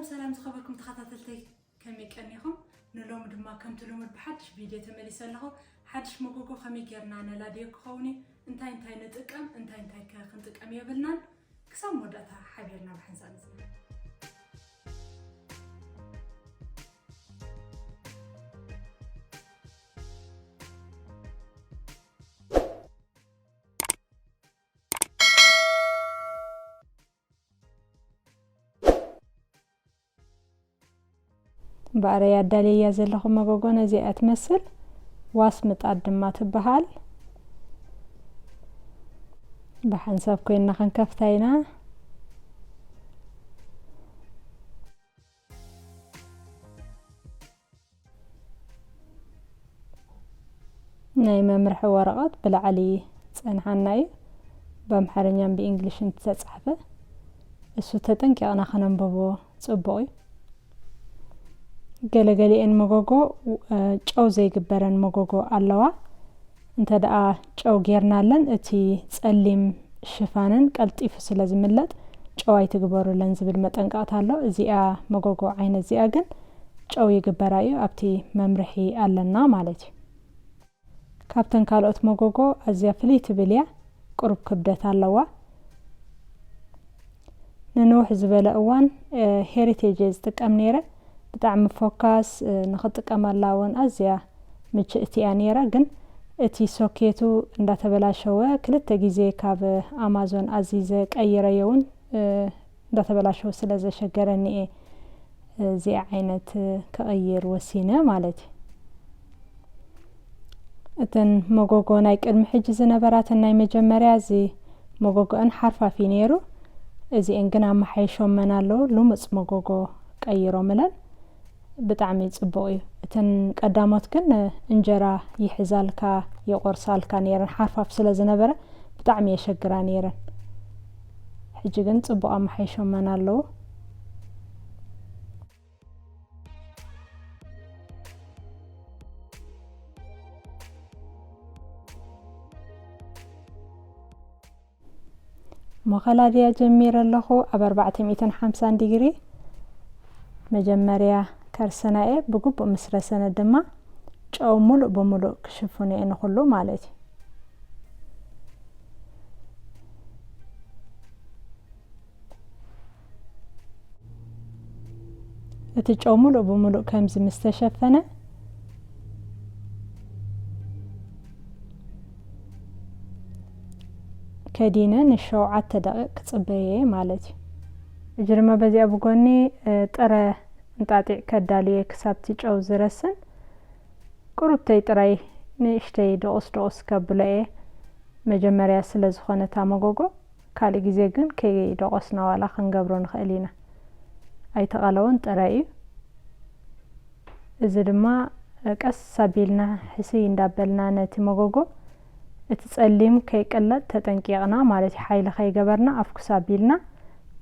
سلام زخبركم تخاطرتي كمي كنيهم نلوم دما كم تلوم بحدش فيديو تمليس له حدش مغوغو خمي غيرنا انا لا ديك خوني انتي نتقم انتي كنتقم يبلنا كسام وداتا حبيرنا بحنسان زين باريا داليا زلخم مغوغو زي اتمثل واس متقدم تبحال بحنسب كوينا خنكفتاينا ناي ممرح ورقات بالعلي صنحناي بامحرنيان بانجليش تتصحفه اسو تطنققنا خننببو صبوي ገለገሊን መጎጎ ጨው ዘይግበረን መጎጎ አለዋ እንተ ደአ ጨው ጌርናለን እቲ ጸሊም ሽፋንን ቀልጢፍ ስለዝምለጥ ጨው አይትግበሩለን ዝብል መጠንቃት አለው እዚያ መጎጎ አይነት እዚያ ግን ጨው ይግበራዩ ኣብቲ መምርሒ አለና ማለት ካፕተን ካልኦት መጎጎ አዚያ ፍሊት ብልያ ቁርብ ክብደት አለዋ ንኖህ ዝበለ እዋን ሄሪቴጅ ዝጥቀም ነይረ بتاعم فوكاس نخطقم አላውን አዚያ ምችእቲያ ነራ ግን እቲ ሶኬቱ እንዳተበላሸወ ክልተ ጊዜ ካብ አማዞን አዚዘ ቀይረየውን እንዳተበላሸው ስለዘሸገረኒ እዚ አይነት ከቀይር ወሲነ ማለት እተን መጎጎ ናይ ቅድም ሕጂ ዝነበራት ናይ መጀመሪያ እዚ መጎጎን ሓርፋፊ ነሩ እዚ እንግና ማሐይሾመናሎ ሉምጽ መጎጎ ቀይሮ መለን بتعمي صبوي እተን ቀዳሞት ግን እንጀራ ይሕዛልካ ይቆርሳልካ ነይረን ሓርፋፍ ስለዝነበረ بتعمي የሸግራ ነይረን ሕጂ ግን ጽቡአ ማሐይሾመናሎ መኸላድያ ጀሚረለኹ ኣብ 450 ዲግሪ መጀመሪያ كرسناء بقوب مسرسنا دما ጨው ሙሉ በሙሉ ክሽፉን እንሁሉ ማለት እቲ ጨው ሙሉ በሙሉ ከምዝ መስተሸፈነ ከዲነን ሸውዓተ ደቂቅ ጽበየ ማለት እጅርማ በዚያ በጎኒ ጥረ እንጣጢዕ ከዳልየ ክሳብቲ ጨው ዝረስን ቁርብተይ ጥራይ ንእሽተይ ደቆስ ከብለየ መጀመሪያ ስለዝኾነ ታመጎጎ ካሊ ጊዜ ግን ከይ ደቆስና ዋላ ክንገብሮ ንኽእሊና ኣይተቀለውን ጥራይ እዚ ድማ ቀስ ሳቢልና ሕሲ እንዳበልና ነቲ መጎጎ እቲ ጸሊም ከይቀለጥ ተጠንቂቅና ማለት ሓይሊ ከይገበርና ኣፍኩ ሳቢልና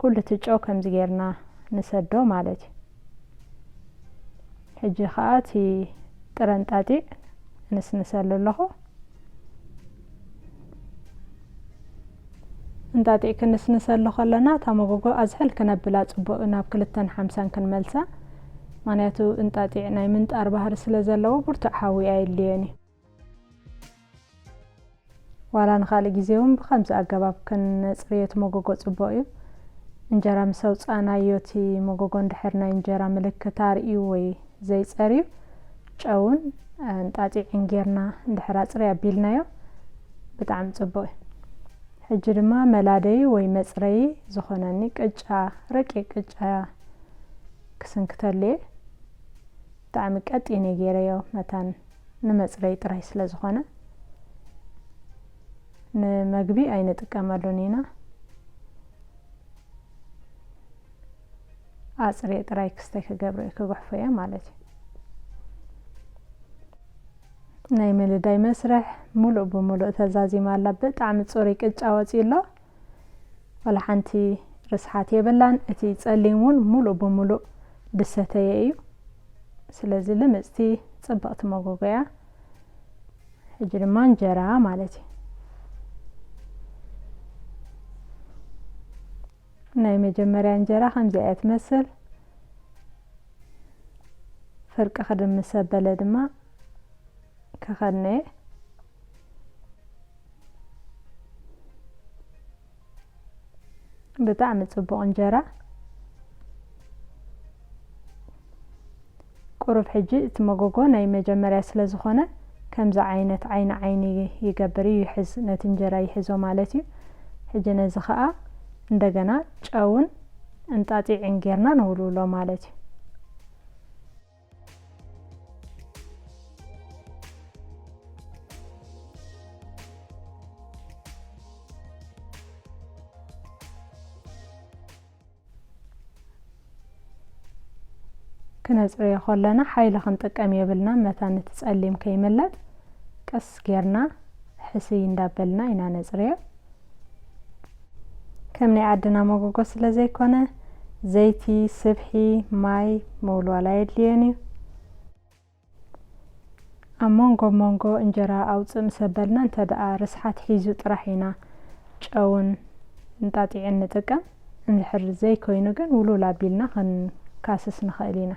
ኩሉ ትጨው ከም ዝጌርና ንሰዶ ማለት ሕጂ ኸኣቲ ጥረንጣጢ ንስንሰለለኹ እንጣጢ ክንስንሰለኹ ለና ታመጎጎ ኣዝሕል ከነብላ ጽቡቕ ናብ 250 ክንመልሳ ማንያቱ እንጣጢ ናይ ምንጣር ባህር ስለዘለዎ ብርቱዕ ሓዊ ኣይልየኒ ዋላ ንኻሊ ጊዜውን ብኸምዚ ኣገባብ ክንጽርየት መጎጎ ጽቡቕ እዩ እንጀራ ምሰውፃናዮቲ መጎጎ እንድሕር ናይ እንጀራ ምልክት ኣርእዩ ወይ ዘይጸሪዩ ጨውን እንጣጢ እንጌርና እንድሕር ኣጽርያ ቢልናዮ ብጣዕሚ ጽቡቕ ሕጂ ድማ መላደይ ወይ መጽረይ ዝኾነኒ ቅጫ ረቂቅ ቅጫ ክስንክተልየ ብጣዕሚ ቀጢነ ገይረዮ መታን ንመጽረይ ጥራይ ስለዝኾነ ንመግቢ ኣይንጥቀመሉን ኢና አጽሬ ጥራይ ክስተይ ከገብረ ከጓሕፈያ ማለት ናይ መልዳይ መስረሕ ሙሉ በሙሉ ተዛዚማ አላ በጣም ጽሪ ቅጫ ወጪሎ ወላ ሓንቲ ርስሓት የበላን እቲ ጸሊሙን ሙሉ በሙሉ ድሰተየ እዩ ስለዚህ ለምጽቲ ጽብቕት መጎጎያ ሕጂ ድማ እንጀራ ማለት ናይ መጀመሪያ እንጀራ ከምዚ ኣይትመስል فرق خدم مسبلة دما كخدني بطعم صبغ انجرة قرب حجي تمغوغو ناي مجمريا سلازخونه كمز عينت عيني يقبري يحز نتنجرا يحزو مالتي حجي نزي خا እንደገና ጨውን እንጣጢዕን ጌርና ነውሉሎ ማለት እዩ كنصري خلنا حيل خنطقم يبلنا متى نتصليم كيملت قس ጌርና حسي እንዳበልና ኢና ነጽሪዮ كمني عدنا مغوغو سلازي كونه زيتي سبحي ماي مولولا يدليني مونغو انجرا اوص مسبلنا انت دا رسحات حيزو طرحينا ጨውን እንጣጢዕን ንጥቀም እንድሕር ዘይ ኮይኑ ግን ውሉላ ቢልና ከን ካስስ ንኽእሊና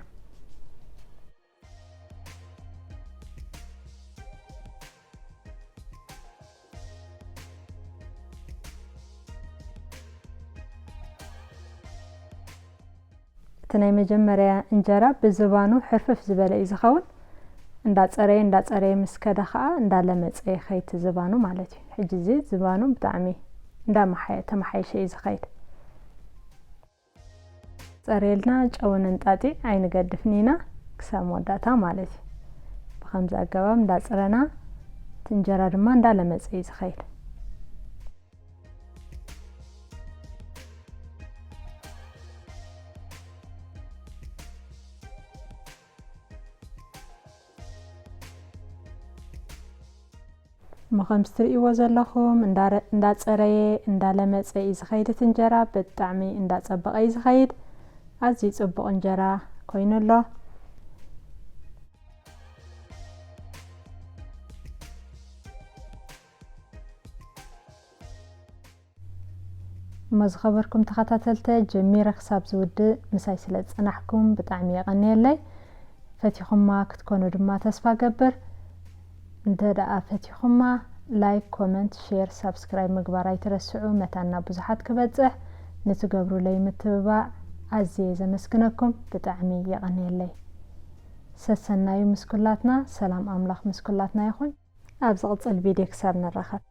تناي مجمريا انجرا بزبانو حرفف زباله يزخون እንዳጸረየ مسكده خا እንዳለመጽየ خيت زبانو مالتي حجي زي زبانو بطعمي እንዳمحيه تمحيش يزخيت ጸረየልና ጨውን እንጣጢ አይን ገድፍኒና ክሳም ወዳታ مالتي بخمز አገባብ እንዳጸረና ትንጀራ ድማ እንዳለመጽየ ይዝخيት مخمستري وزلخم እንዳጸረየ እንዳለመጽየ ይዝخيት ትንጀራ በጣዕሚ እንዳጸበቀ ይዝخيት አዚ ጽቡቅ እንጀራ ኮይነሎ مزخبركم تخاتلته جمير حساب زود مساي ስለጽናሕኩም بطعሚ يقنيلي فتيخم ما كتكونوا دما تسفا قبر انت دا فتيخم ما لايك كومنت شير سبسكرايب مقبارا يترسعوا متانا بزحات كبتزح نتقبروا لي متببع عزيزة مسكنكم بطعمي يقنيلي سسنايو مسكولاتنا سلام أملاخ مسكولاتنا يخون أبزغط الفيديو كسابنا الرخط